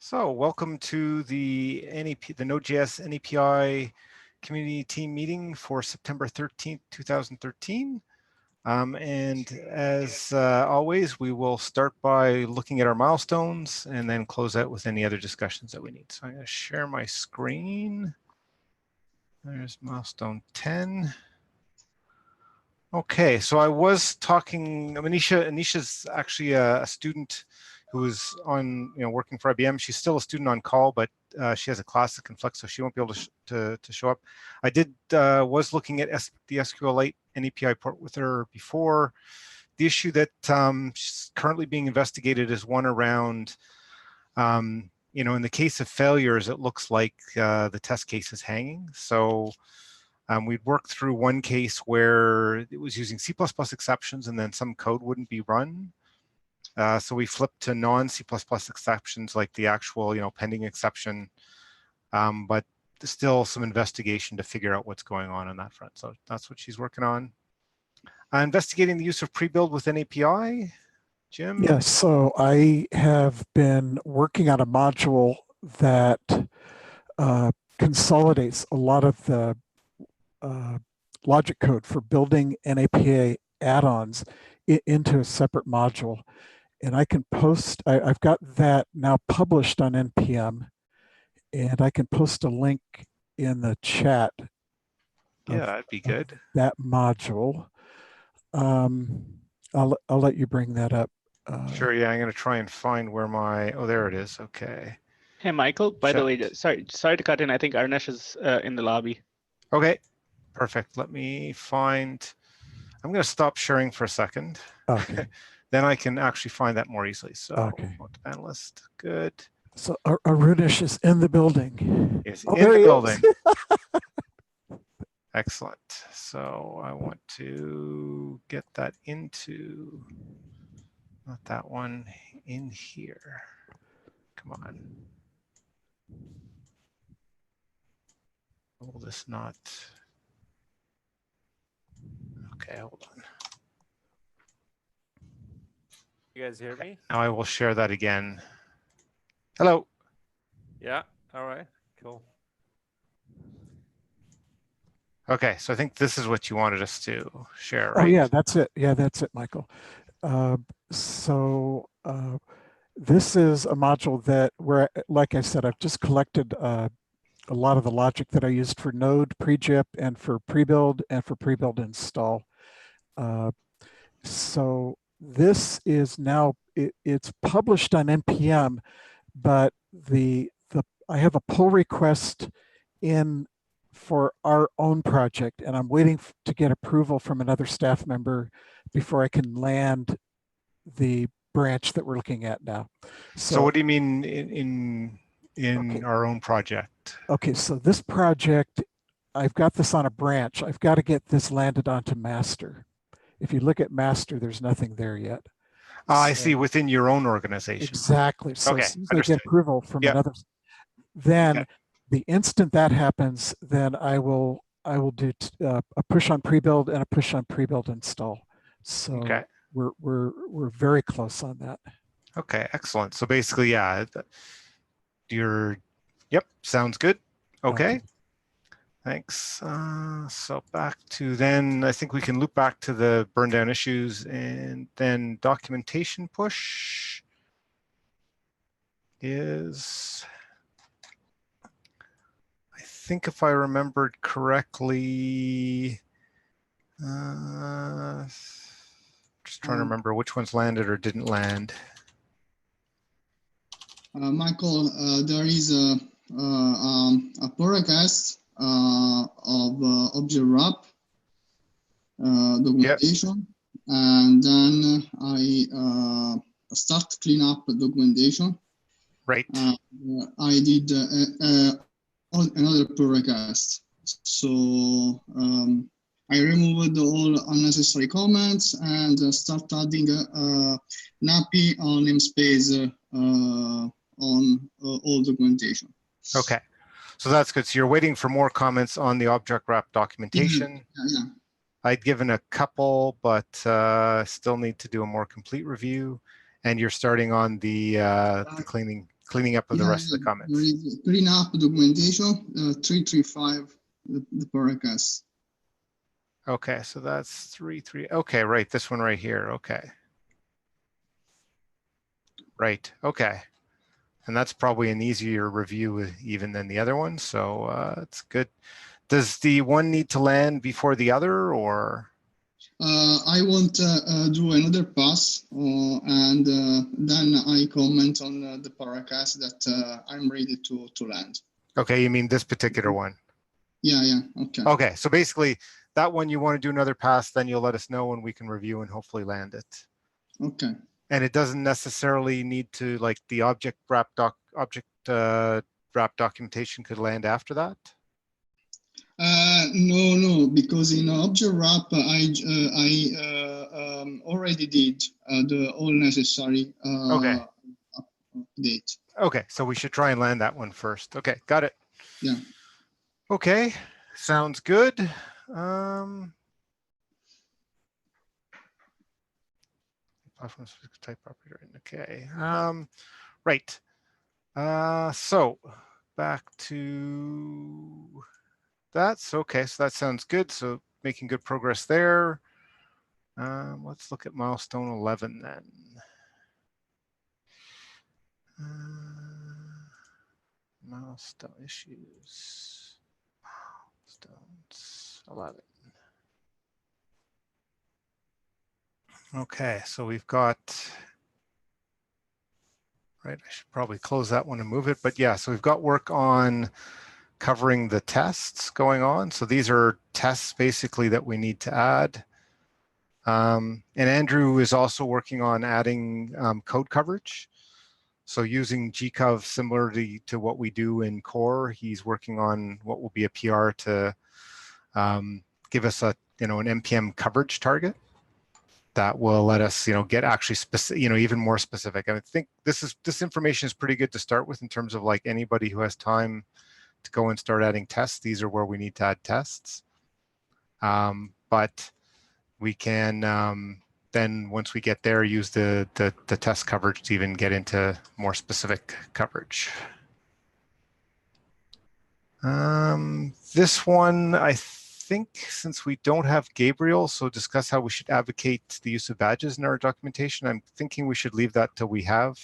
So welcome to the Node.js NAPI community team meeting for September 13th, 2013. And as always, we will start by looking at our milestones and then close out with any other discussions that we need. So I'm going to share my screen. There's milestone 10. Okay, so I was talking, Anisha's actually a student who is on, working for IBM. She's still a student on call, but she has a class that conflicts, so she won't be able to show up. I was looking at the SQLite NAPI port with her before. The issue that she's currently being investigated is one around, in the case of failures, it looks like the test case is hanging. So we'd worked through one case where it was using C++ exceptions and then some code wouldn't be run. So we flipped to non-C++ exceptions like the actual, pending exception, but still some investigation to figure out what's going on that front. So that's what she's working on. Investigating the use of pre-build with NAPI. Jim? Yes, so I have been working on a module that consolidates a lot of the logic code for building NAPI add-ons into a separate module. And I can post, I've got that now published on NPM, and I can post a link in the chat. Yeah, that'd be good. That module. I'll let you bring that up. Sure, yeah, I'm going to try and find where oh, there it is, okay. Hey, Michael, by the way, sorry to cut in. I think Arnesh is in the lobby. Okay, perfect. Let me find, I'm going to stop sharing for a second. Okay. Then I can actually find that more easily. So, okay. Panelist, good. So Arunish is in the building. Is in the building. Excellent. So I want to get that into, not that one, in here. Come on. Will this not? Okay, hold on. You guys hear me? Now I will share that again. Hello. Yeah, all right, cool. Okay, so I think this is what you wanted us to share, right? Oh yeah, that's it. Yeah, that's it, Michael. This is a module that where, like I said, I've just collected a lot of the logic that I used for Node pre-JIP and for pre-build and for pre-build install. So this is now, it's published on NPM, but I have a pull request in for our own project, and I'm waiting to get approval from another staff member before I can land the branch that we're looking at now. So what do you mean in okay. Our own project? Okay, so this project, I've got this on a branch. I've got to get this landed onto master. If you look at master, there's nothing there yet. I see, within your own organization. Exactly. So okay, as soon as I get approval from another, then the instant that happens, then I will do a push on pre-build and a push on pre-build install. So we're very close on that. Okay, excellent. So basically, yeah, yep, sounds good. Okay. Thanks. So back to then, I think we can loop back to the burn down issues, and then documentation push is, I think if I remembered correctly, just trying to remember which ones landed or didn't land. Michael, there is a pull request of object wrap documentation, and then I start to clean up documentation. Right. I did another pull request, so I removed all unnecessary comments and start adding NAPI on namespace on all documentation. Okay. So that's good. So you're waiting for more comments on the object wrap documentation. Yeah. I'd given a couple, but still need to do a more complete review. And you're starting on the cleaning cleaning up of the rest of the comments. There is clean up documentation 335, the pull request. Okay, so that's 3.3. Okay, right, this one right here. Okay. Right, okay. And that's probably an easier review even than the other one, so it's good. Does the one need to land before the other, or? I want to do another pass, and then I comment on the paracast that I'm ready to land. Okay, you mean this particular one? Yeah, okay. Okay, so basically that one you want to do another pass, then you'll let us know and we can review and hopefully land it. Okay. And it doesn't necessarily need to, like, the object wrap documentation could land after that? No, because in object wrap I already did the all necessary update. Okay, so we should try and land that one first. Okay, got it. Yeah. Okay, sounds good. Platform specific type operator. Okay. Right. So back to that's okay. So that sounds good. So making good progress there. Let's look at milestone 11 then. Milestone issues. Milestones 11. Okay, so we've got, right, I should probably close that one and move it, but yeah, so we've got work on covering the tests going on. So these are tests basically that we need to add. And Andrew is also working on adding code coverage. So using gcov similarly to what we do in core, he's working on what will be a PR to give us a, an NPM coverage target that will let us, get actually specific, even more specific. I think this information is pretty good to start with in terms of like anybody who has time to go and start adding tests. These are where we need to add tests. But we can then once we get there, use the test coverage to even get into more specific coverage. This one, I think, since we don't have Gabriel, so discuss how we should advocate the use of badges in our documentation. I'm thinking we should leave that till we have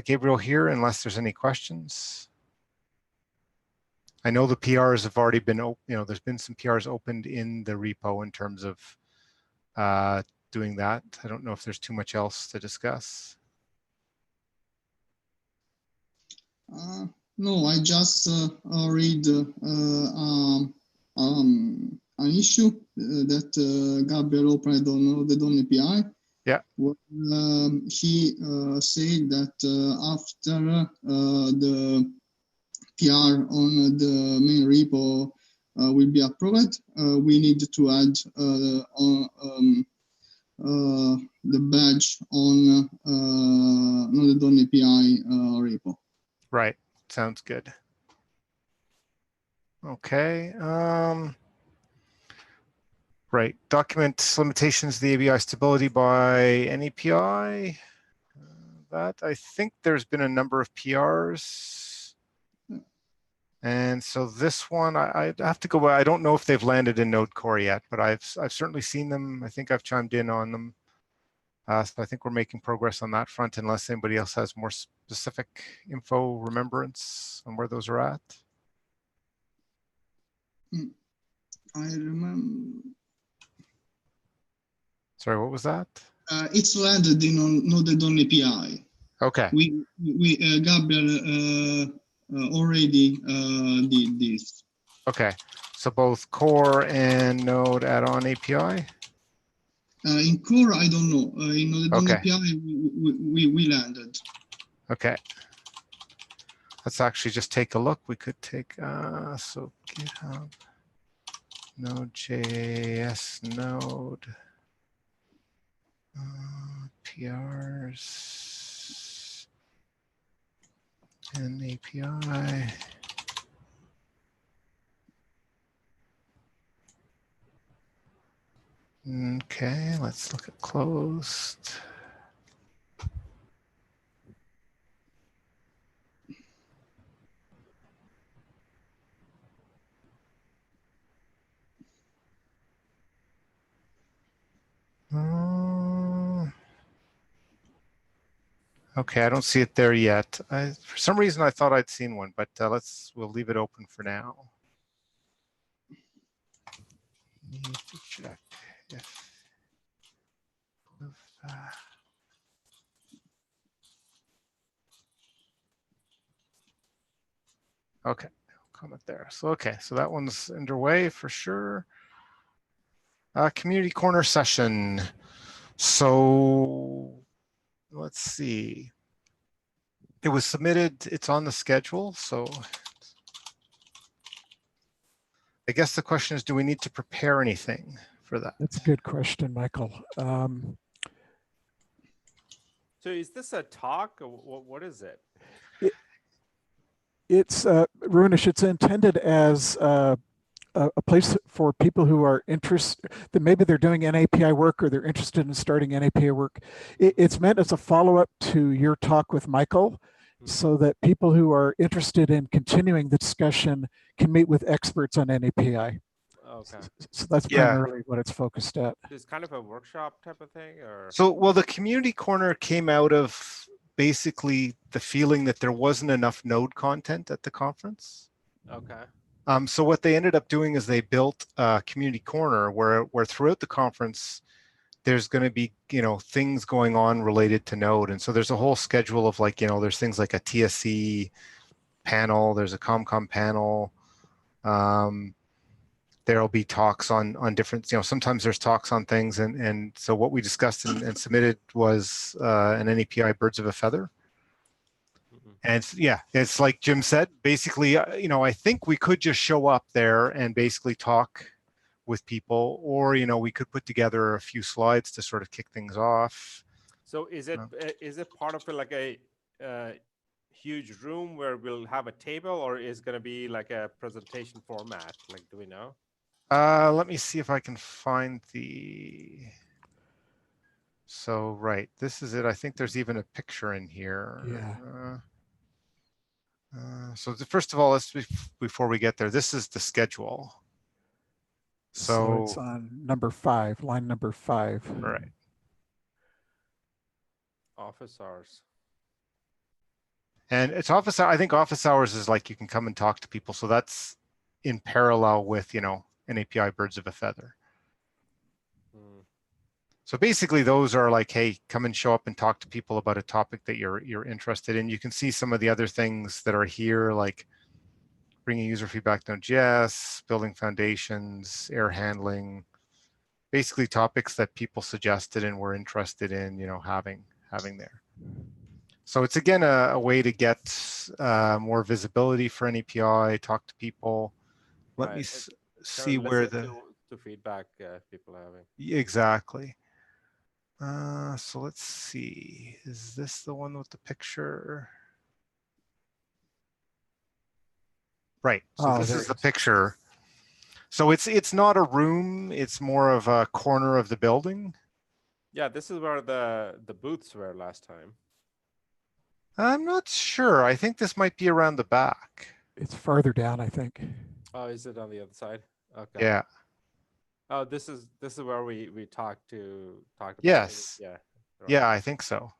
Gabriel here, unless there's any questions. I know the PRs have already been, there's been some PRs opened in the repo in terms of doing that. I don't know if there's too much else to discuss. No, I just read an issue that Gabriel opened on the Node API. Yeah. He said that after the PR on the main repo will be approved, we need to add the badge on Node API repo. Right. Sounds good. Okay. Right. Document limitations, the API stability by any API. That I think there's been a number of PRs. And so this one, I have to go. I don't know if they've landed in Node Core yet, but I've certainly seen them. I think I've chimed in on them. So I think we're making progress on that front, unless anybody else has more specific info, remembrance on where those are at. I remember. Sorry, what was that? It's landed in Node API. Okay. We Gabriel already did this. Okay. So both Core and Node add-on API? In Core, I don't know. In Node API, we landed. Okay. Let's actually just take a look. We could take, so GitHub, Node.js Node, PRs, and API. Okay, let's look at closed. Okay, I don't see it there yet. For some reason, I thought I'd seen one, but we'll leave it open for now. Need to check if okay, comment there. So okay, so that one's underway for sure. Community corner session. So let's see. It was submitted, it's on the schedule. So I guess the question is, do we need to prepare anything for that? That's a good question, Michael. So is this a talk or what is it? It's Runesh, it's intended as a place for people who are interested, that maybe they're doing NAPI work or they're interested in starting NAPI work. It's meant as a follow-up to your talk with Michael, so that people who are interested in continuing the discussion can meet with experts on NAPI. Okay. So that's primarily what it's focused at. It's kind of a workshop type of thing, or? So, well, the community corner came out of basically the feeling that there wasn't enough Node content at the conference. Okay. So what they ended up doing is they built a community corner where throughout the conference, there's going to be, things going on related to Node. And so there's a whole schedule of there's things like a TSC panel, there's a CommCom panel. There'll be talks on different, sometimes there's talks on things. And so what we discussed and submitted was an NAPI birds of a feather. And yeah, it's like Jim said, basically, I think we could just show up there and basically talk with people, or, we could put together a few slides to sort of kick things off. So is it part of like a huge room where we'll have a table, or is going to be like a presentation format? Like, do we know? Let me see if I can find so right, this is it. I think there's even a picture in here. Yeah. So first of all, before we get there, this is the schedule. So it's on number 5, line number 5. Right. Office hours. And it's office hours. I think office hours is like you can come and talk to people. So that's in parallel with, NAPI birds of a feather. So basically those are like, hey, come and show up and talk to people about a topic that you're interested in. You can see some of the other things that are here, like bringing user feedback Node.js, building foundations, error handling, basically topics that people suggested and were interested in, having there. So it's again a way to get more visibility for NAPI, talk to people. Let me see where the feedback people are having. Exactly. So let's see. Is this the one with the picture? Right. So this is the picture. So it's not a room. It's more of a corner of the building. Yeah, this is where the booths were last time. I'm not sure. I think this might be around the back. It's farther down, I think. Oh, is it on the other side? Okay. Yeah. Oh, this is where we talked about. Yes. Yeah. Right. Yeah, I think so.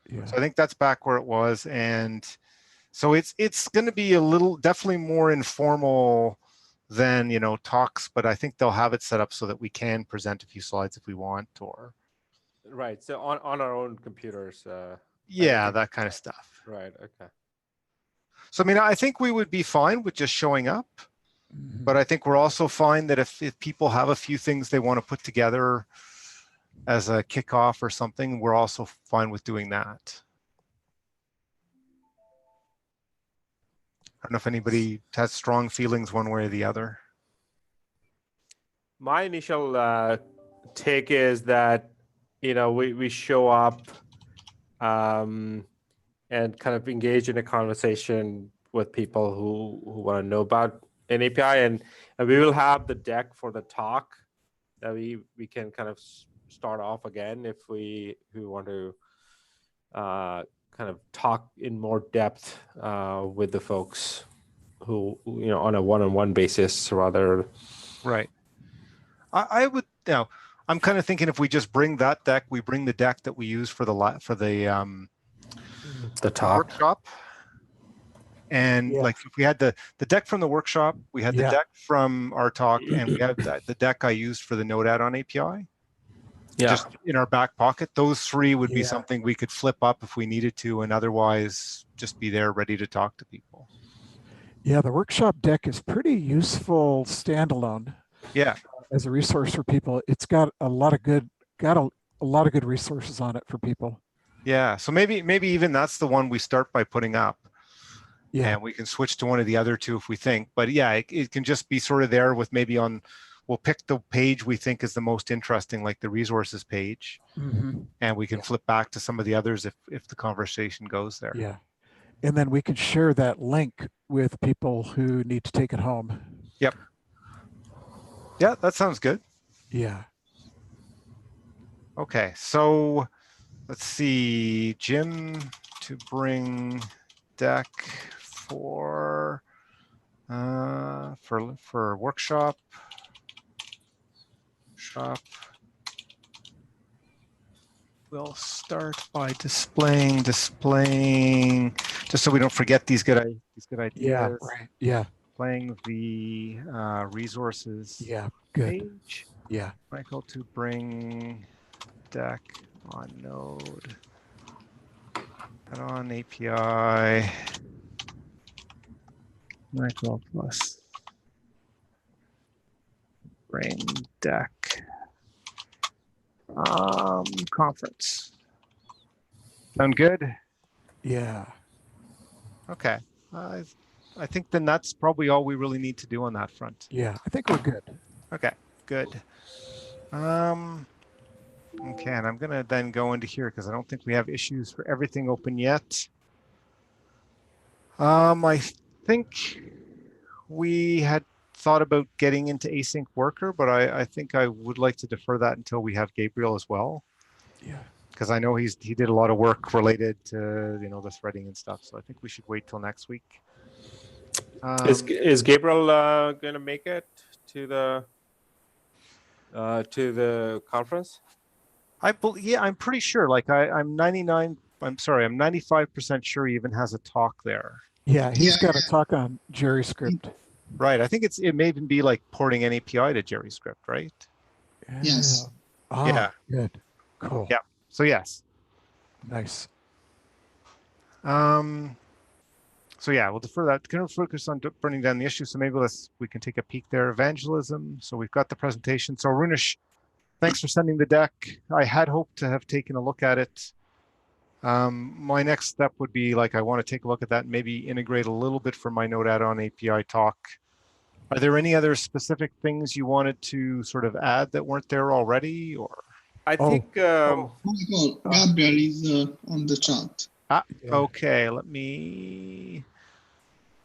Yeah. So I think that's back where it was, and so it's going to be definitely more informal than talks, but I think they'll have it set up so that we can present a few slides if we want, or right. So on our own computers. Yeah, that kind of stuff. Right. Okay. So I think we would be fine with just showing up. But I think we're also fine that if people have a few things they want to put together as a kickoff or something, we're also fine with doing that. I don't know if anybody has strong feelings one way or the other. My initial take is that, we show up and kind of engage in a conversation with people who want to know about an API, and we will have the deck for the talk that we can kind of start off again if we want to kind of talk in more depth with the folks who on a one-on-one basis rather. Right. I would I'm kind of thinking if we just bring that deck, we bring the deck that we use for the talk. workshop. And like if we had the deck from the workshop, we had the deck from our talk, and we have the deck I used for the Node add-on API. Yeah. Just in our back pocket, those three would be something we could flip up if we needed to, and otherwise just be there ready to talk to people. Yeah, the workshop deck is pretty useful standalone. Yeah. As a resource for people. It's got a lot of good resources on it for people. Yeah. So maybe even that's the one we start by putting up. Yeah. And we can switch to one of the other two if we think. But yeah, it can just be sort of there with maybe we'll pick the page we think is the most interesting, like the resources page. Mm-hmm. And we can flip back to some of the others if the conversation goes there. Yeah. And then we can share that link with people who need to take it home. Yep. Yeah, that sounds good. Yeah. Okay, so let's see, Jim to bring deck for workshop. We'll start by displaying, just so we don't forget these good ideas. Yeah, right. Yeah. Displaying the resources page. Yeah. Michael to bring deck on Node add-on API. Michael plus bring deck conference. Sound good? Yeah. Okay. I think then that's probably all we really need to do on that front. Yeah, I think we're good. Okay, good. Okay, and I'm gonna then go into here because I don't think we have issues for everything open yet. I think we had thought about getting into async worker, but I think I would like to defer that until we have Gabriel as well. Yeah. Because I know he did a lot of work related to the threading and stuff, so I think we should wait till next week. Is Gabriel going to make it to the conference? I'm pretty sure. Like I'm 95% sure he even has a talk there. Yeah, he's got a talk on JerryScript. Right. I think it may even be like porting an API to JerryScript, right? Yes. Oh, yeah. Good. Cool. Yeah. So yes. Nice. So yeah, we'll defer that. Kind of focus on burning down the issue. So maybe we can take a peek there. Evangelism. So we've got the presentation. So Runish, thanks for sending the deck. I had hoped to have taken a look at it. My next step would be I want to take a look at that and maybe integrate a little bit for my Node add-on API talk. Are there any other specific things you wanted to sort of add that weren't there already, or? I think Michael, Gabriel is on the chat. Okay, let me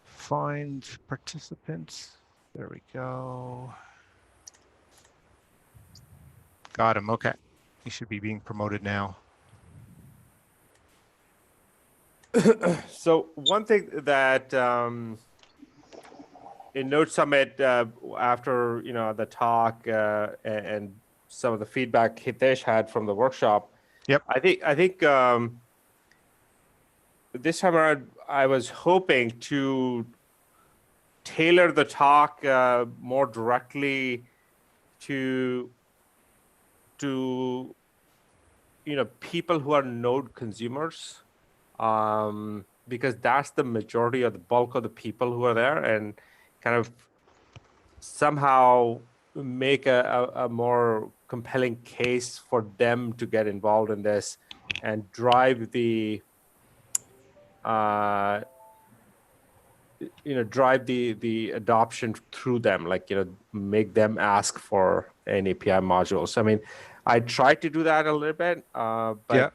find participants. There we go. Got him. Okay, he should be being promoted now. So one thing that in Node Summit after the talk and some of the feedback Hitesh had from the workshop. Yep. I think this time around I was hoping to tailor the talk more directly to people who are Node consumers. Because that's the majority of the bulk of the people who are there, and kind of somehow make a more compelling case for them to get involved in this and drive the adoption through them, make them ask for an API modules. I mean, I tried to do that a little bit, but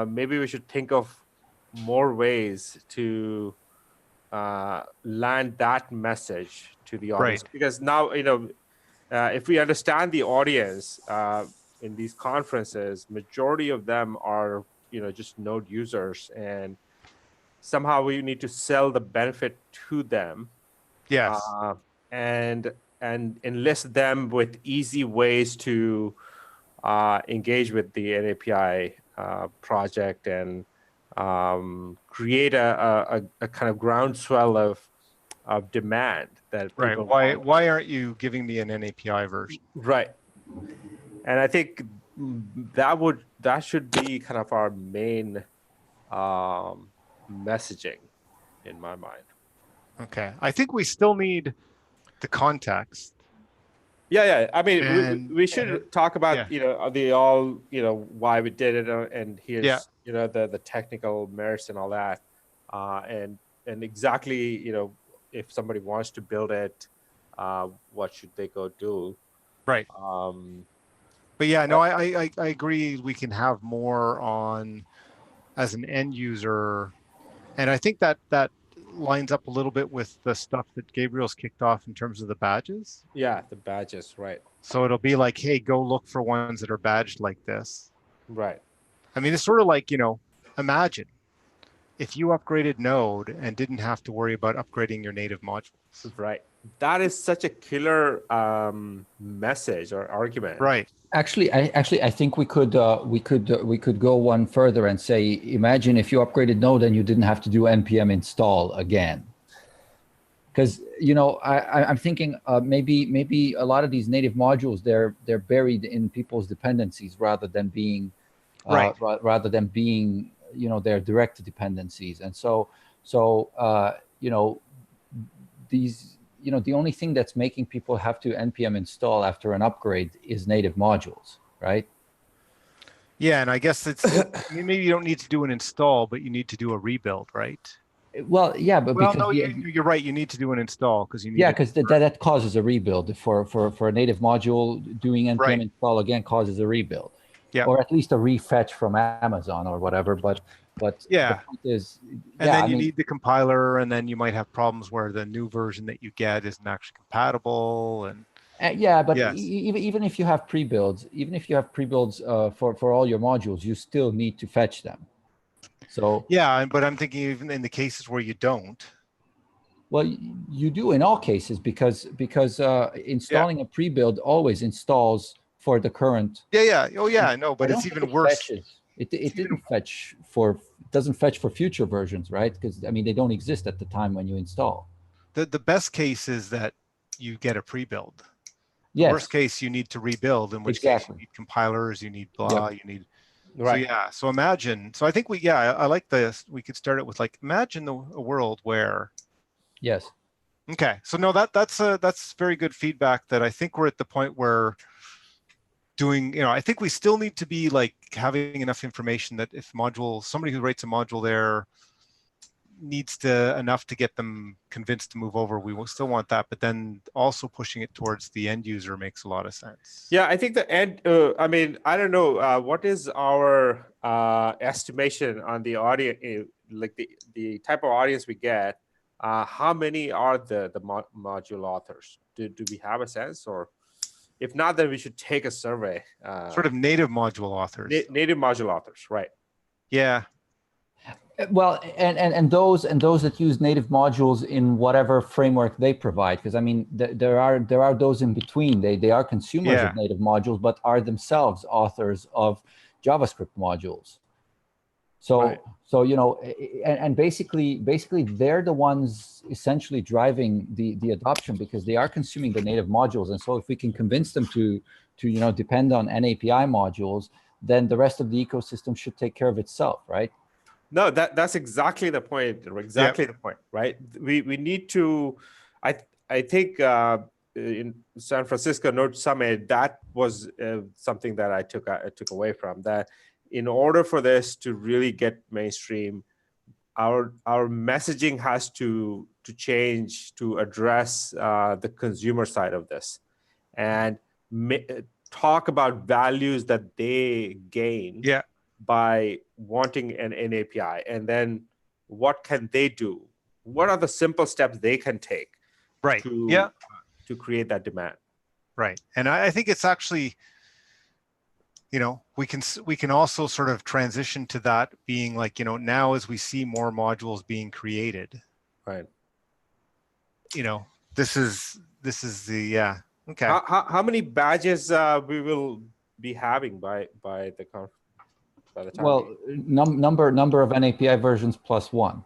maybe we should think of more ways to land that message to the audience. Right. Because now, if we understand the audience in these conferences, majority of them are, just Node users, and somehow we need to sell the benefit to them. Yes. And and enlist them with easy ways to engage with the NAPI project and create a kind of groundswell of demand that Right. people Why aren't you giving me an NAPI version? Right. And I think that should be kind of our main messaging in my mind. Okay. I think we still need the context. Yeah. I mean, And- we should talk about, yeah. why we did it, and here's, Yeah. the technical merits and all that. And exactly, if somebody wants to build it, what should they go do? Right. But yeah, no, I agree. We can have more on as an end user, and I think that lines up a little bit with the stuff that Gabriel's kicked off in terms of the badges. Yeah, the badges, right? So it'll be like, hey, go look for ones that are badged like this. Right. I mean, it's sort of like, imagine if you upgraded Node and didn't have to worry about upgrading your native modules. Right. That is such a killer message or argument. Right. Actually, I think we could go one further and say, imagine if you upgraded Node and you didn't have to do npm install again. Because I'm thinking maybe a lot of these native modules they're buried in people's dependencies rather than being their direct dependencies, and so these. The only thing that's making people have to npm install after an upgrade is native modules, right? Yeah, and I guess maybe you don't need to do an install, but you need to do a rebuild, right? Well, yeah, but well, no, you're right. You need to do an install because you need. Yeah, because that causes a rebuild for a native module. Doing npm install again causes a rebuild, or at least a refetch from Amazon or whatever. But yeah, the point is, and then you need the compiler, and then you might have problems where the new version that you get isn't actually compatible. And even if you have pre-builds, for all your modules, you still need to fetch them. So yeah, but I'm thinking even in the cases where you don't. Well, you do in all cases because installing a pre-build always installs for the current. Yeah. Oh yeah, no, but it's even worse. It doesn't fetch for future versions, right? Because I mean they don't exist at the time when you install. The best case is that you get a pre-build. Yes. Worst case you need to rebuild, in which case you need compilers, you need blah, you need. Right. So yeah. So imagine. So I think I like this. We could start it with like imagine a world where. Yes. Okay. So no, that's very good feedback. That I think we're at the point where. I think we still need to be like having enough information that if somebody who writes a module there needs enough to get them convinced to move over, we will still want that, but then also pushing it towards the end user makes a lot of sense. Yeah, I think the end, I mean, I don't know, what is our estimation on the audience, like the type of audience we get, how many are the module authors? Do we have a sense, or? If not, then we should take a survey. Sort of native module authors. Native module authors, right? Yeah. Well, and those that use native modules in whatever framework they provide, because I mean there are those in between. They are consumers of native modules, but are themselves authors of JavaScript modules. So and basically they're the ones essentially driving the adoption because they are consuming the native modules. And so if we can convince them to depend on NAPI modules, then the rest of the ecosystem should take care of itself, right? No, that's exactly the point. Exactly the point, right? We need to. I think in San Francisco Node Summit, that was something that I took away from that. In order for this to really get mainstream, our messaging has to change to address the consumer side of this, and talk about values that they gain by wanting an API, and then what can they do? What are the simple steps they can take to create that demand? Right, and I think it's actually. We can also sort of transition to that being like, now as we see more modules being created, right? this is the okay. How many badges we will be having by the time? Well, number of NAPI versions plus 1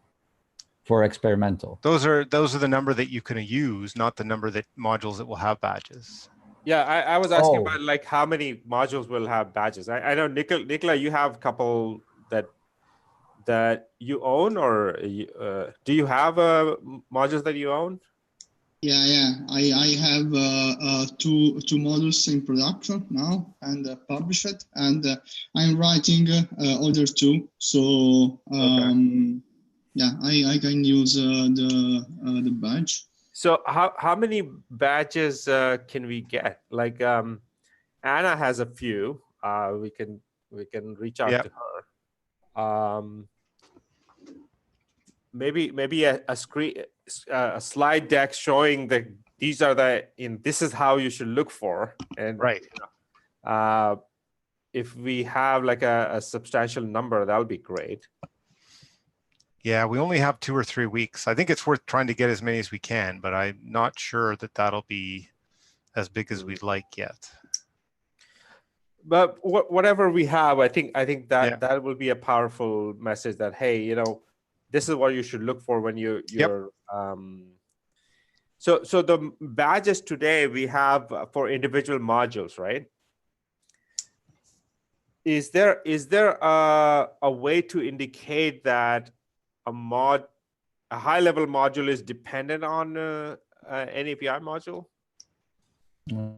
for experimental. Those are the number that you can use, not the number that modules that will have badges. Yeah, I was asking about like how many modules will have badges. I know Nicola, you have a couple that you own, or do you have modules that you own? Yeah. I have two modules in production now and published, and I'm writing other 2. So yeah, I can use the badge. So how many badges can we get? Like Anna has a few. We can reach out to her. Maybe a screen, a slide deck showing that these are this is how you should look for. And right. If we have like a substantial number, that'll be great. Yeah, we only have 2 or 3 weeks. I think it's worth trying to get as many as we can, but I'm not sure that that'll be as big as we'd like yet. But whatever we have, I think that will be a powerful message that, hey, this is what you should look for when you're so the badges today we have for individual modules, right? Is there a way to indicate that a high level module is dependent on an API module?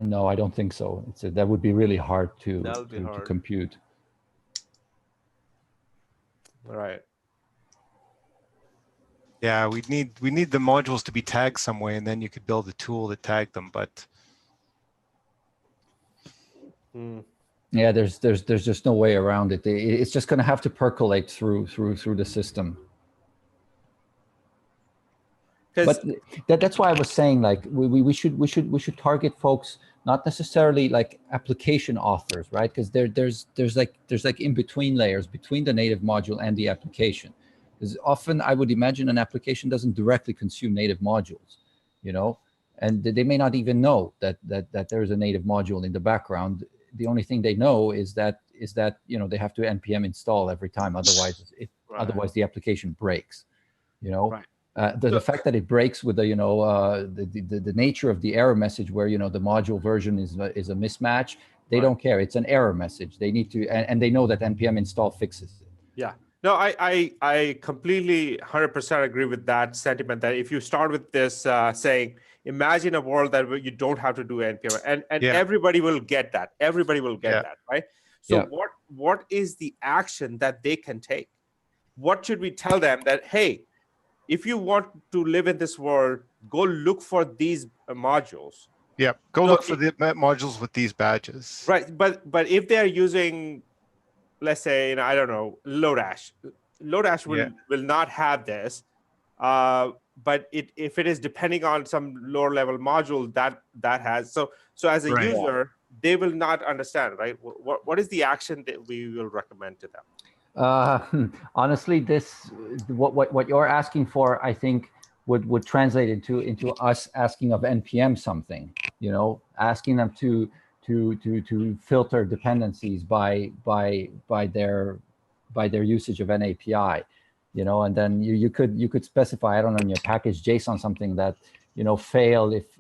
No, I don't think so. That would be really hard to compute. All right. Yeah, we need the modules to be tagged some way, and then you could build a tool that tagged them. But yeah, there's just no way around it. It's just going to have to percolate through the system. But that's why I was saying, like, we should target folks, not necessarily like application authors, right? Because there's like in between layers between the native module and the application. Because often I would imagine an application doesn't directly consume native modules, and they may not even know that there is a native module in the background. The only thing they know is that they have to npm install every time, otherwise otherwise the application breaks, Right. The fact that it breaks with the nature of the error message, where the module version is a mismatch, they don't care. It's an error message. They need to, and they know that npm install fixes it. Yeah. No, I completely 100% agree with that sentiment, that if you start with this saying, imagine a world that you don't have to do npm, and everybody will get that. Everybody will get that, right? So what is the action that they can take? What should we tell them that, hey, if you want to live in this world, go look for these modules. Yeah, go look for the modules with these badges. Right, but if they're using, let's say, I don't know, Lodash will not have this. But if it is depending on some lower level module that has, so as a user, they will not understand, right? What is the action that we will recommend to them? Honestly, what you're asking for, I think, would translate into us asking of npm something, asking them to filter dependencies by their usage of an API, and then you could specify, I don't know, in your package JSON something that fail if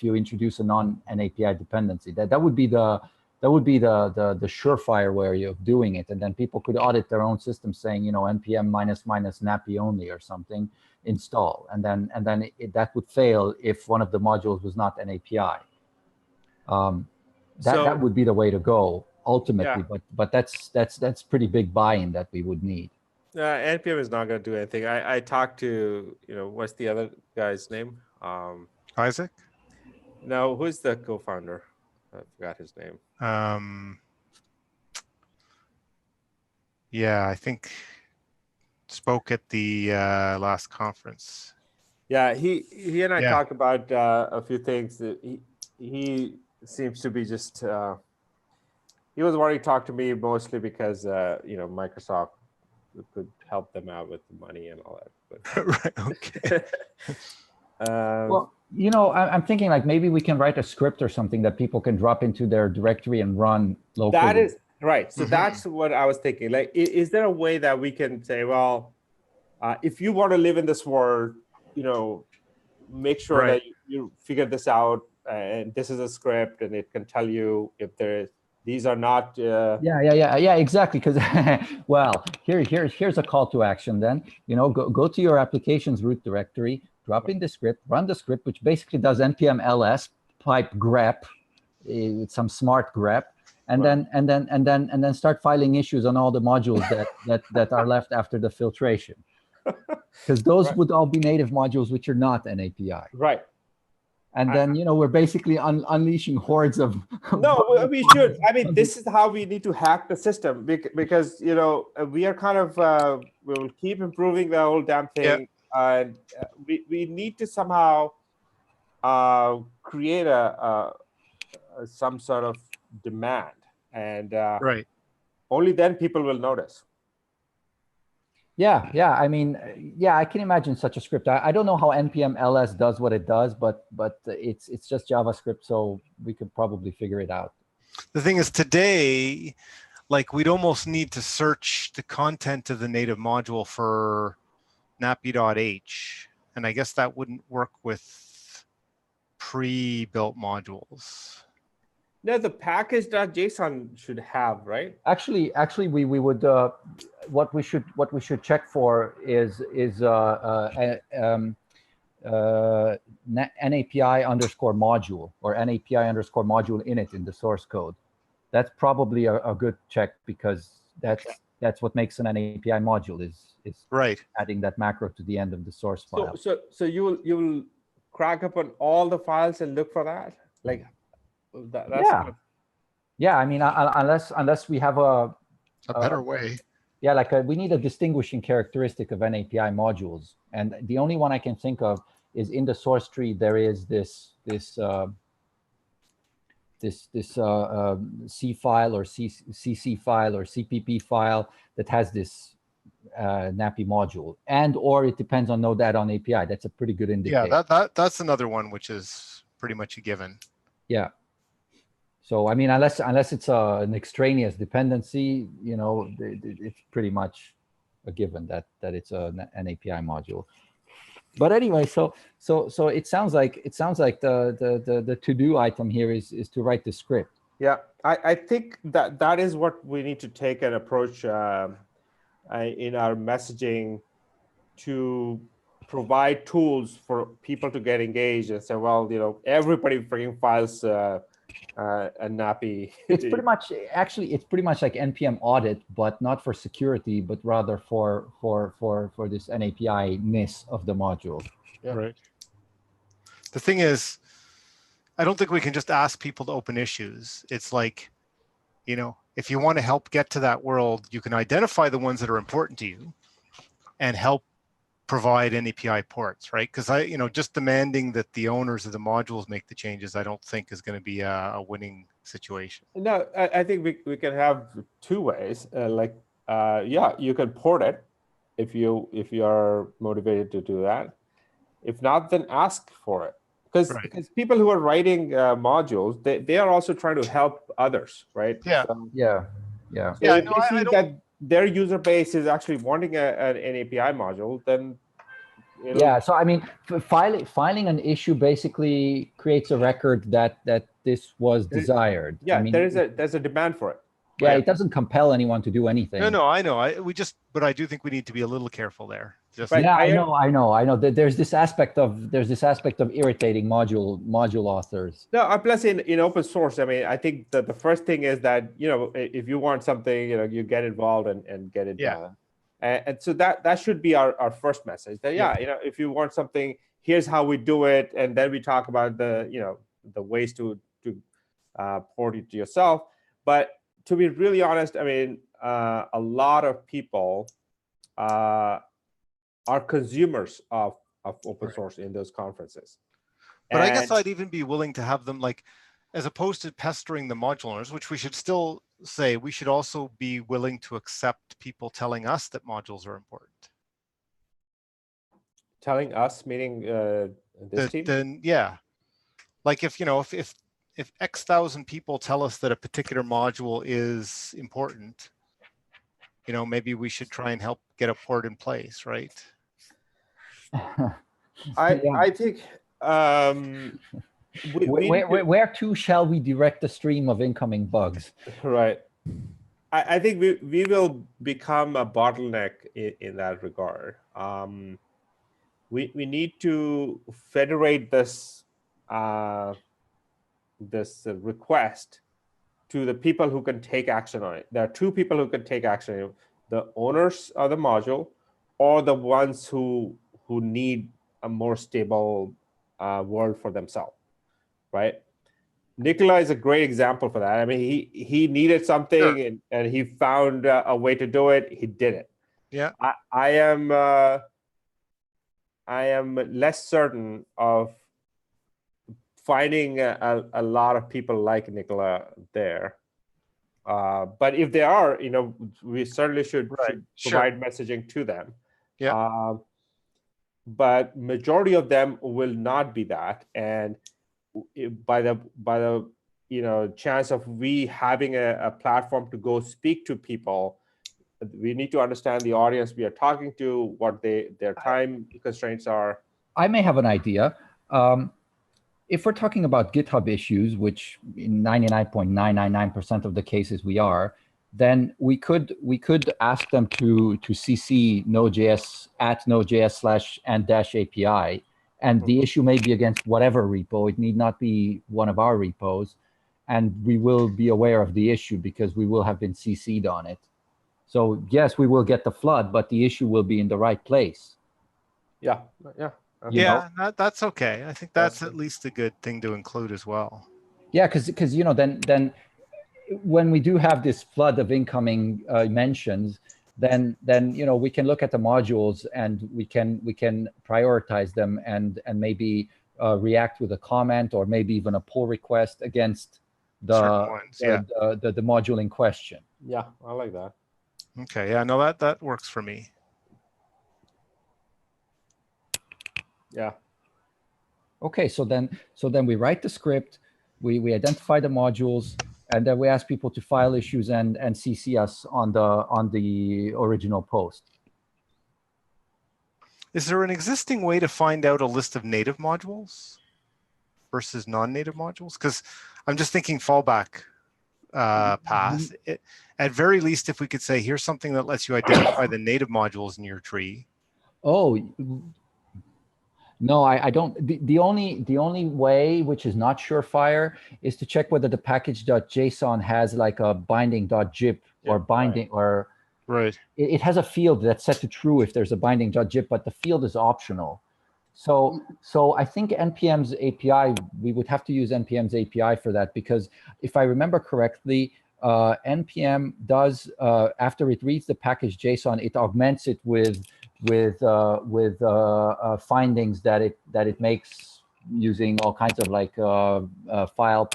you introduce an API dependency. That would be the surefire way of doing it, and then people could audit their own system, saying npm -- nappy only or something install, and then that would fail if one of the modules was not an API. That would be the way to go ultimately, but that's pretty big buy-in that we would need. npm is not going to do anything. I talked to what's the other guy's name? Isaac? No, who's the co-founder? I forgot his name. Yeah, I think spoke at the last conference. Yeah, he and I talked about a few things. He seems to be just he was wanting to talk to me mostly because Microsoft could help them out with the money and all that. But, Right. Okay. Well, you know, I'm thinking like maybe we can write a script or something that people can drop into their directory and run locally. that is right. So that's what I was thinking. Like, is there a way that we can say, well, if you want to live in this world, you know, make sure that you figure this out, and this is a script, and it can tell you if these are not. Yeah, exactly. Because well, here's a call to action. Then, you know, go to your application's root directory, drop in the script, run the script, which basically does npm ls pipe grep with some smart grep, and then start filing issues on all the modules that are left after the filtration. Because those would all be native modules which are not an API. Right. And then, you know, we're basically unleashing hordes of... No, we should. I mean, this is how we need to hack the system, because, you know, we are kind of, we will keep improving the whole damn thing. Yeah. And we need to somehow create some sort of demand. And only then people will notice. Yeah. I mean, yeah, I can imagine such a script. I don't know how npm ls does what it does, but it's just JavaScript, so we could probably figure it out. The thing is, today, like, we'd almost need to search the content of the native module for nappy.h, and I guess that wouldn't work with pre-built modules. No, the package.json should have, right? Actually, we would what we should check for is NAPI underscore module or NAPI underscore module init in the source code. That's probably a good check, because that's what makes an NAPI module is adding that macro to the end of the source file. So you will crack up on all the files and look for that, like. Yeah. I mean, unless we have a better way. Yeah, like we need a distinguishing characteristic of NAPI modules, and the only one I can think of is in the source tree. There is this C file or CC file or CPP file that has this NAPI module, or it depends on Node add-on API. That's a pretty good indicator. Yeah, that's another one which is pretty much a given. Yeah. So, I mean, unless it's an extraneous dependency, you know, it's pretty much a given that it's an API module. But anyway, so it sounds like the to-do item here is to write the script. Yeah, I think that is what we need to take an approach in our messaging, to provide tools for people to get engaged and say, well, you know, everybody freaking files a nappy. It's pretty much like npm audit, but not for security, but rather for this NAPI-ness of the module. Yeah. Right. The thing is, I don't think we can just ask people to open issues. It's like, you know, if you want to help get to that world, you can identify the ones that are important to you and help provide NAPI ports, right? Because just demanding that the owners of the modules make the changes, I don't think is going to be a winning situation. No, I think we can have two ways. You can port it if you are motivated to do that. If not, then ask for it. Because people who are writing modules, they are also trying to help others, right? Yeah. So if they see that their user base is actually wanting an API module, then so I mean, filing an issue basically creates a record that this was desired. Yeah, I mean, there's a demand for it. Yeah, it doesn't compel anyone to do anything. No, I know. But I do think we need to be a little careful there. I know. There's this aspect of irritating module authors. No, plus in open source, I mean, I think that the first thing is that, you know, if you want something, you know, you get involved and get it done. And so that should be our first message. That you know, if you want something, here's how we do it, and then we talk about the ways to port it to yourself. But to be really honest, I mean, a lot of people are consumers of open source in those conferences. But I guess I'd even be willing to have them, like, as opposed to pestering the module owners, which we should still say we should also be willing to accept people telling us that modules are important. Telling us, meaning this team? Then yeah, like if if X thousand people tell us that a particular module is important, maybe we should try and help get a port in place, right? I think where to shall we direct the stream of incoming bugs? Right. I think we will become a bottleneck in that regard. We need to federate this request to the people who can take action on it. There are two people who can take action on it: the owners of the module, or the ones who need a more stable world for themselves, right? Nicola is a great example for that. I mean, he needed something, Sure. and he found a way to do it. He did it. Yeah. I am less certain of finding a lot of people like Nicola there. But if they are, we certainly should provide messaging to them. Yeah. But majority of them will not be that, and by the chance of we having a platform to go speak to people, we need to understand the audience we are talking to, what their time constraints are. I may have an idea. If we're talking about GitHub issues, which in 99.999% of the cases we are, then we could ask them to CC Node.js at Node.js/and-API, and the issue may be against whatever repo. It need not be one of our repos, and we will be aware of the issue because we will have been CC'd on it. So yes, we will get the flood, but the issue will be in the right place. Yeah. That's okay. I think that's at least a good thing to include as well. Yeah, because then when we do have this flood of incoming mentions, then we can look at the modules and we can prioritize them and maybe react with a comment or maybe even a pull request against the module in question. Yeah, I like that. Okay. Yeah. No, that works for me. Yeah. Okay. So then we write the script, we identify the modules, and then we ask people to file issues and CC us on the original post. Is there an existing way to find out a list of native modules versus non-native modules? Because I'm just thinking fallback path. At very least, if we could say, here's something that lets you identify the native modules in your tree. Oh, no, I don't. The only way, which is not surefire, is to check whether the package.json has like a binding.zip or binding or it has a field that's set to true if there's a binding.zip, but the field is optional. So I think NPM's API, we would have to use NPM's API for that, because if I remember correctly, NPM does after it reads the package JSON, it augments it with findings that it makes using all kinds of like file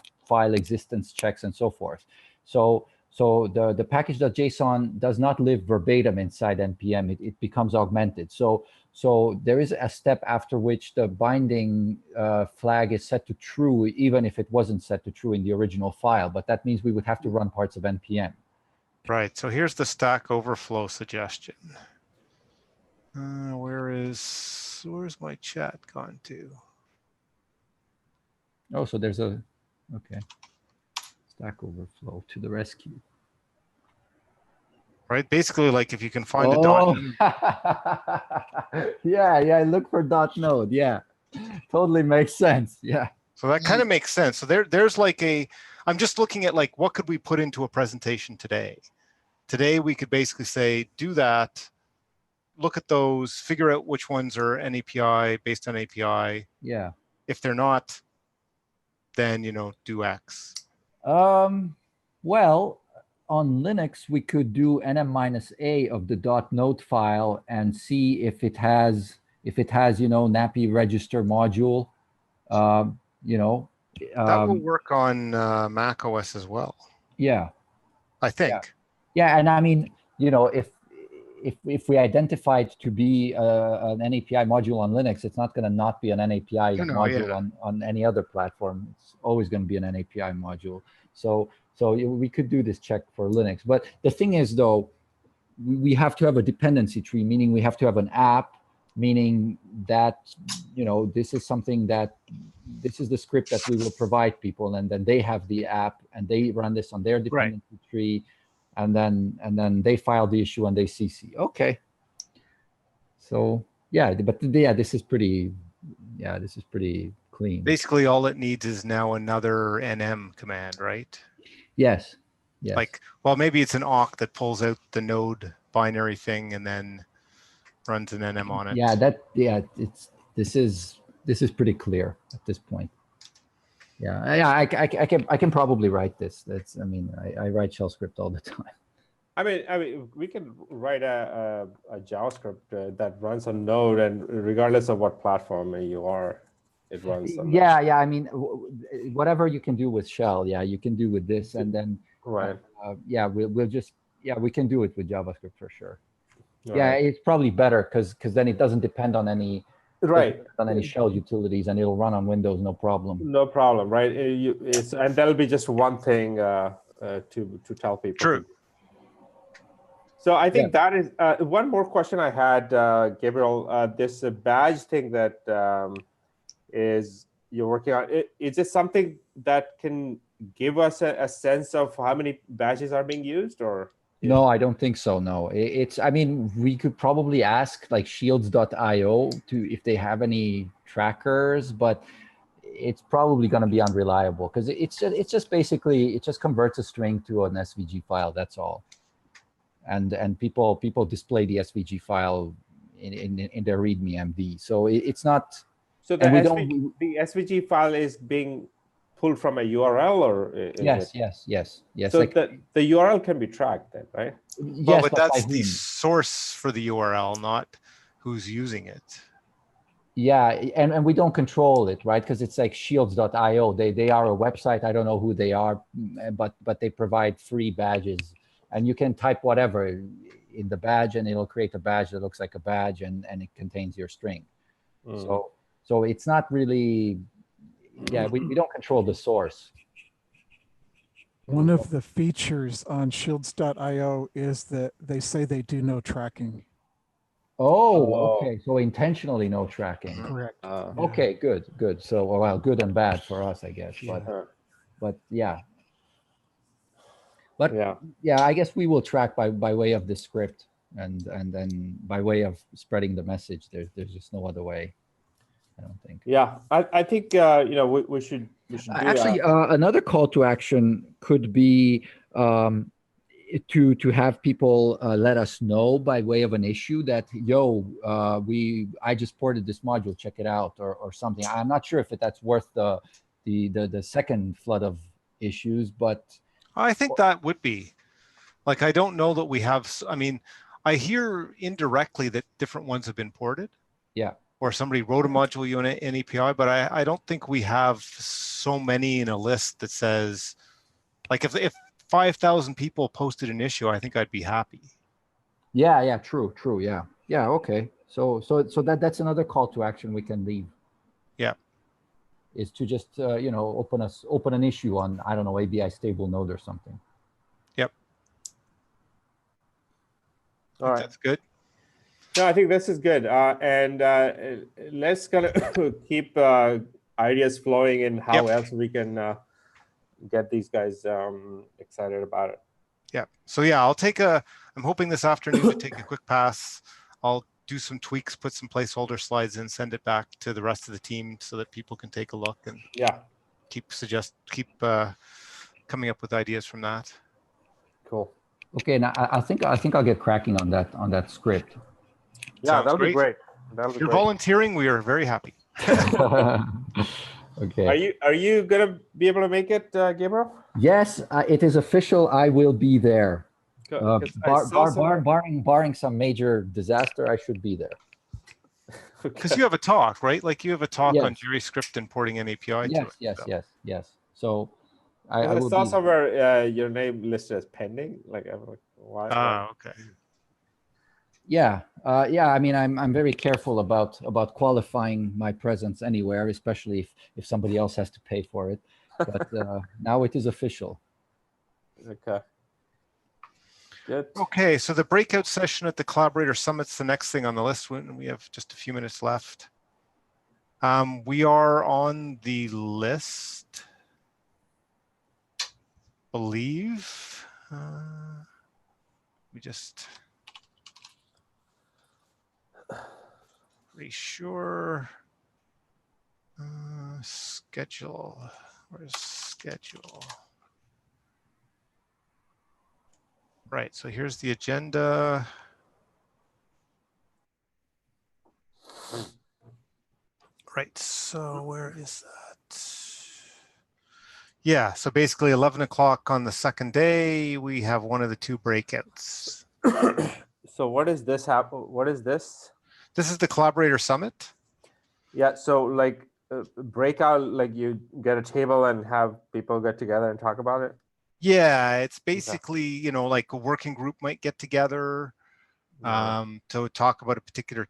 existence checks and so forth. So the package.json does not live verbatim inside NPM. It becomes augmented. So there is a step after which the binding flag is set to true, even if it wasn't set to true in the original file. But that means we would have to run parts of NPM. Right. So here's the Stack Overflow suggestion. Where's my chat gone to? Oh, so there's a Stack Overflow to the rescue. Right. Basically, like if you can find a yeah. Look for .node. Yeah, totally makes sense. Yeah. So that kind of makes sense. So there's like I'm just looking at like what could we put into a presentation today. Today we could basically say do that. Look at those, figure out which ones are an API based on API. Yeah. If they're not, then do X. Well, on Linux we could do nm-a of the .node file and see if it has nappy register module. That will work on Mac OS as well. Yeah. I think. Yeah, and I mean, you know, if we identify it to be an NAPI module on Linux, it's not going to not be an NAPI module on any other platform. It's always going to be an NAPI module. So we could do this check for Linux. But the thing is, though, we have to have a dependency tree, meaning we have to have an app, meaning that, you know, this is something that, this is the script that we will provide people, and then they have the app and they run this on their dependency tree, and then they file the issue and they CC. Okay. So yeah, but yeah, this is pretty clean. Basically, all it needs is now another nm command, right? Yes. Yes. Like, well, maybe it's an awk that pulls out the node binary thing and then runs an nm on it. Yeah, this is pretty clear at this point. Yeah, I can probably write this. That's, I mean, I write shell script all the time. I mean, we can write a JavaScript that runs on Node, and regardless of what platform you are, it runs on. Yeah. I mean, whatever you can do with shell, you can do with this, and then we can do it with JavaScript for sure. Right. It's probably better because then it doesn't depend on any. On any shell utilities, and it'll run on Windows, no problem. No problem, right? And that'll be just one thing to tell people. True. So I think that is one more question I had, Gabriel. This badge thing that is you're working on. Is this something that can give us a sense of how many badges are being used, or? No, I don't think so. No, I mean, we could probably ask like shields.io if they have any trackers, but it's probably going to be unreliable because it's just basically, it just converts a string to an SVG file. That's all. And people display the SVG file in their README MD. So it's not. So the SVG file is being pulled from a URL, or yes. So like, the URL can be tracked then, right? Yes, well, but that's the source for the URL, not who's using it. Yeah, and we don't control it, right? Because it's like shields.io. They are a website. I don't know who they are, but they provide free badges, and you can type whatever in the badge, and it'll create a badge that looks like a badge, and it contains your string. So it's not really. Yeah, we don't control the source. One of the features on shields.io is that they say they do no tracking. Oh, okay. So intentionally no tracking. Correct. Okay, good. So, well, good and bad for us, I guess. But yeah. But yeah, I guess we will track by way of the script, and then by way of spreading the message. There's just no other way. I don't think. Yeah, I think we should do actually another call to action could be to have people let us know by way of an issue that I just ported this module, check it out, or something. I'm not sure if that's worth the second flood of issues, but I think that would be. Like, I don't know that we have. I mean, I hear indirectly that different ones have been ported. Yeah. Or somebody wrote a module unit in API, but I don't think we have so many in a list that says, like, if 5,000 people posted an issue, I think I'd be happy. Yeah, true, yeah, okay. So that's another call to action we can leave. Yeah, is to just open an issue on, I don't know, ABI stable node or something. Yep. All right, that's good. No, I think this is good. And let's kind of keep ideas flowing in how else we can get these guys excited about it. Yeah. So yeah, I'm hoping this afternoon to take a quick pass. I'll do some tweaks, put some placeholder slides in, send it back to the rest of the team so that people can take a look and keep coming up with ideas from that. Cool. Okay. Now I think I'll get cracking on that script. Yeah, that'll be great. If you're volunteering, we are very happy. Okay. Are you gonna be able to make it, Gabriel? Yes, it is official. I will be there. Barring some major disaster, I should be there. Because you have a talk, right? Like, you have a talk on Jerry script and porting an API to it. Yes. So I I will saw be. somewhere your name listed as pending. Like, I'm like, why? Ah, okay. Yeah, yeah. I mean, I'm very careful about qualifying my presence anywhere, especially if somebody else has to pay for it. But now it is official. Okay. Good. Okay, so the breakout session at the Collaborator Summit's the next thing on the list when we have just a few minutes left. We are on the list, believe. We just pretty sure. Schedule. Where's schedule? Right, so here's the agenda. Right, so where is that? Yeah, so basically 11 o'clock on the second day, we have one of the two breakouts. So what is this What is this? This is the Collaborator Summit. Yeah, so like breakout, like you get a table and have people get together and talk about it? Yeah, it's basically, you know, like a working group might get together to talk about a particular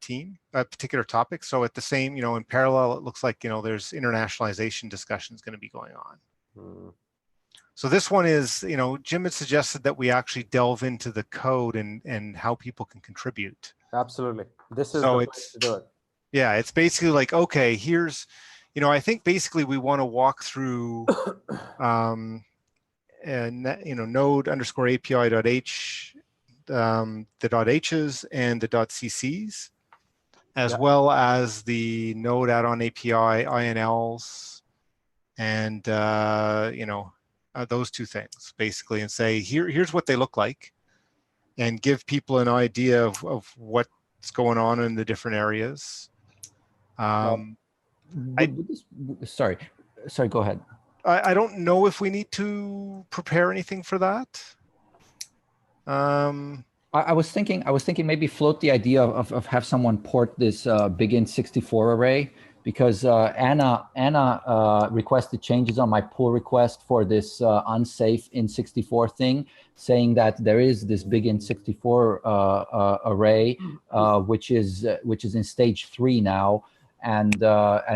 topic. So at the same, you know, in parallel, it looks like, you know, there's internationalization discussions going to be going on. So this one is, you know, Jim had suggested that we actually delve into the code and how people can contribute. Absolutely. This is so the place to do it. Yeah, it's basically like, okay, here's, you know, I think basically we want to walk through, and you know, node_API.h, the .h's and the .cc's, as well as the Node add-on API INLs, and you know, those two things basically, and say here's what they look like, and give people an idea of what's going on in the different areas. Sorry, go ahead. I don't know if we need to prepare anything for that. I was thinking maybe float the idea of have someone port this begin 64 array, because Anna requested changes on my pull request for this unsafe in 64 thing, saying that there is this begin 64 array which is in stage 3 now, and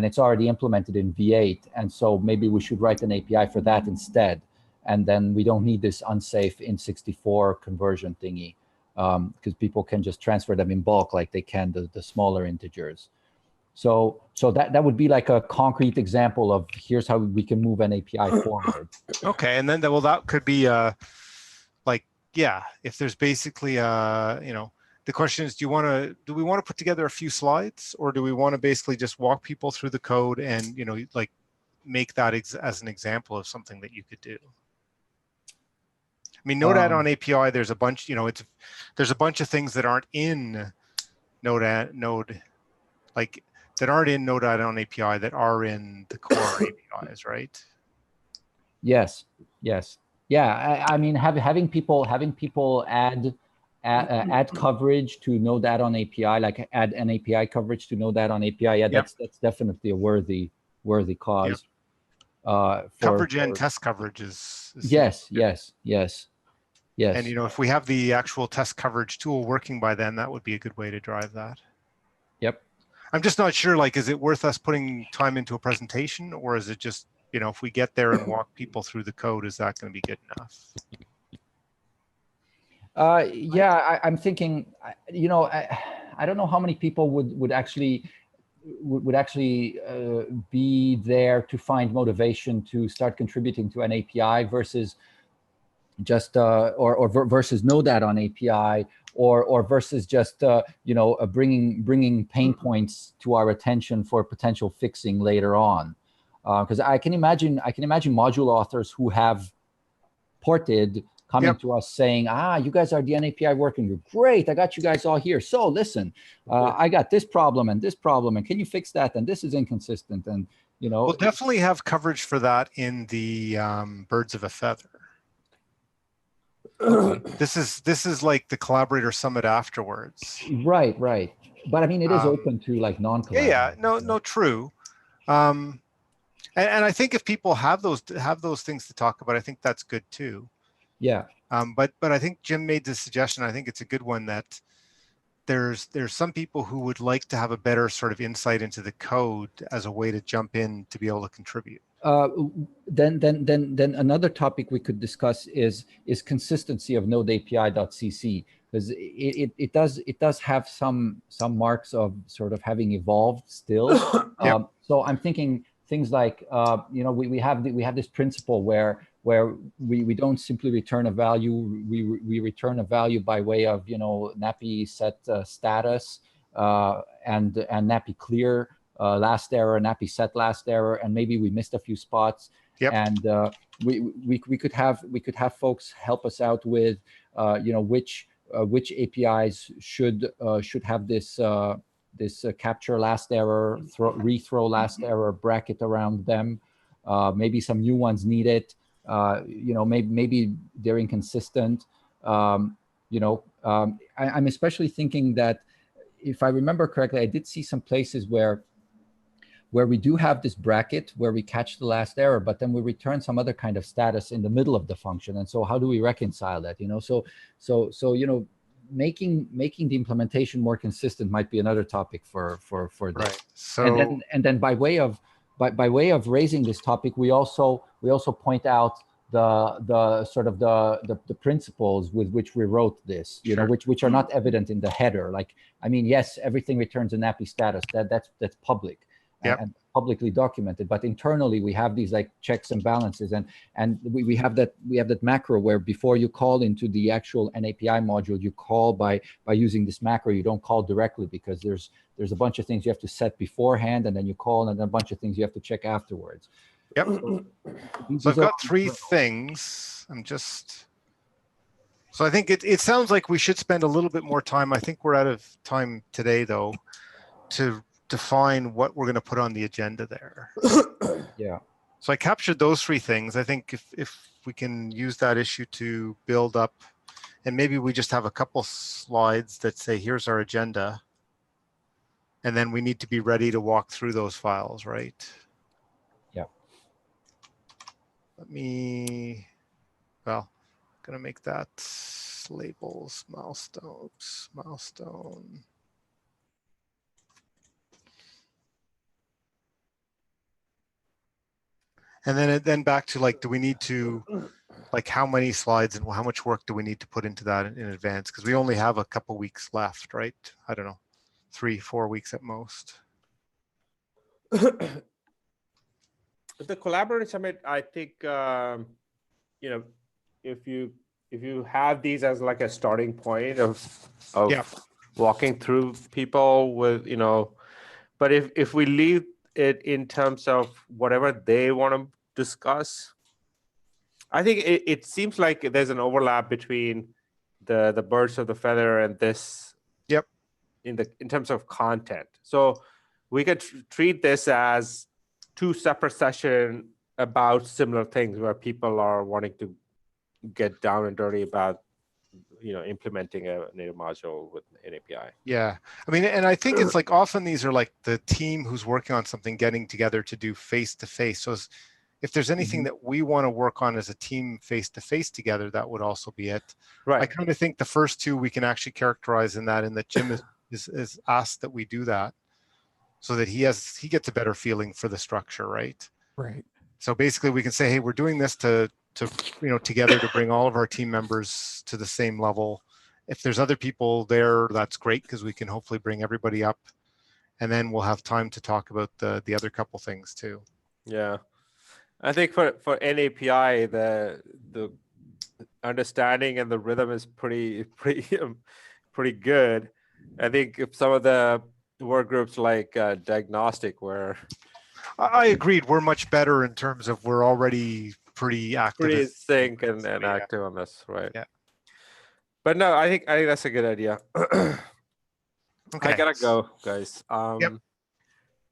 it's already implemented in V8, and so maybe we should write an API for that instead, and then we don't need this unsafe in 64 conversion thingy, because people can just transfer them in bulk like they can the smaller integers. So that would be like a concrete example of here's how we can move an API forward. Okay, and then that could be like, yeah, if there's basically you know, the question is, do we want to put together a few slides, or do we want to basically just walk people through the code and, you know, like make that as an example of something that you could do? I mean, Node add-on API, there's a bunch, you know, there's a bunch of things that aren't in Node add-on API that are in the core APIs, right? Yes. Yeah, I mean, having people add coverage to Node add-on API, like add an API coverage to Node add-on API. Yeah, that's definitely a worthy cause. Coverage and test coverage is yes. And, you know, if we have the actual test coverage tool working by then, that would be a good way to drive that. Yep. I'm just not sure, like, is it worth us putting time into a presentation, or is it just, you know, if we get there and walk people through the code, is that going to be good enough? Yeah, I'm thinking, you know, I don't know how many people would actually be there to find motivation to start contributing to an API versus just versus Node add-on API, or versus just you know, bringing pain points to our attention for potential fixing later on, because I can imagine module authors who have ported coming to us saying, you guys are the NAPI working group. Great, I got you guys all here. So listen, I got this problem, and can you fix that? And this is inconsistent, and you know. We'll definitely have coverage for that in the Birds of a Feather. Okay. This is like the Collaborator Summit afterwards. Right. But I mean, it is open to like non-collaborators. Yeah, no, true. And I think if people have those things to talk about, I think that's good too. Yeah. But I think Jim made this suggestion. I think it's a good one, that there's some people who would like to have a better sort of insight into the code as a way to jump in to be able to contribute. Then another topic we could discuss is consistency of Node API.cc, because it does have some marks of sort of having evolved still. Yep. So I'm thinking things like we have this principle where we don't simply return a value, we return a value by way of nappy set status and nappy clear last error, nappy set last error, and maybe we missed a few spots. Yep. And we could have folks help us out with which APIs should have this capture last error, rethrow last error bracket around them. Maybe some new ones need it. Maybe they're inconsistent. I'm especially thinking that, if I remember correctly, I did see some places where we do have this bracket where we catch the last error, but then we return some other kind of status in the middle of the function. And so how do we reconcile that? So making the implementation more consistent might be another topic for this. Right. So and then by way of raising this topic, we also point out the sort of the principles with which we wrote this, Sure. which are not evident in the header. Like, I mean, yes, everything returns a nappy status. That's public. Yep. And publicly documented, but internally we have these like checks and balances, and we have that macro where before you call into the actual NAPI module, you call by using this macro. You don't call directly, because there's a bunch of things you have to set beforehand, and then you call, and then a bunch of things you have to check afterwards. Yep. So I've got 3 things. So I think it sounds like we should spend a little bit more time. I think we're out of time today, though, to define what we're going to put on the agenda there. Yeah. So I captured those 3 things. I think if we can use that issue to build up, and maybe we just have a couple slides that say, here's our agenda. And then we need to be ready to walk through those files, right? Yeah. I'm going to make that labels, milestone. And then back to, like, do we need to, like, how many slides and how much work do we need to put into that in advance? Because we only have a couple weeks left, right? I don't know, 3-4 weeks at most. The Collaborator Summit, I think, if you have these as like a starting point of Yeah. walking through people with, but if we leave it in terms of whatever they want to discuss, I think it seems like there's an overlap between the birds of the feather and this. Yep. In terms of content, so we could treat this as 2 separate sessions about similar things where people are wanting to get down and dirty about implementing a native module with an API. Yeah, I mean, and I think it's like often these are like the team who's working on something getting together to do face-to-face. So if there's anything that we want to work on as a team face-to-face together, that would also be it. Right. I kind of think the first 2 we can actually characterize in that Jim is asked that we do that, so that he gets a better feeling for the structure, right? Right. So basically we can say, hey, we're doing this to together to bring all of our team members to the same level. If there's other people there, that's great, because we can hopefully bring everybody up, and then we'll have time to talk about the other couple things too. Yeah, I think for NAPI, the understanding and the rhythm is pretty good. I think if some of the work groups like diagnostic, where I agreed, we're much better in terms of we're already pretty active, pretty sync and active on this, right? Yeah. But no, I think that's a good idea. Okay. I gotta go, guys. Yep.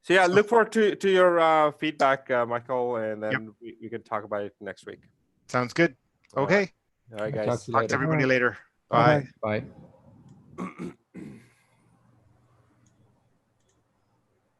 So yeah, look forward to your feedback, Michael, and then Yep. we can talk about it next week. Sounds good. Okay. All right, Talk guys. to you Talk later. to everybody later. Bye-bye. Bye. Bye.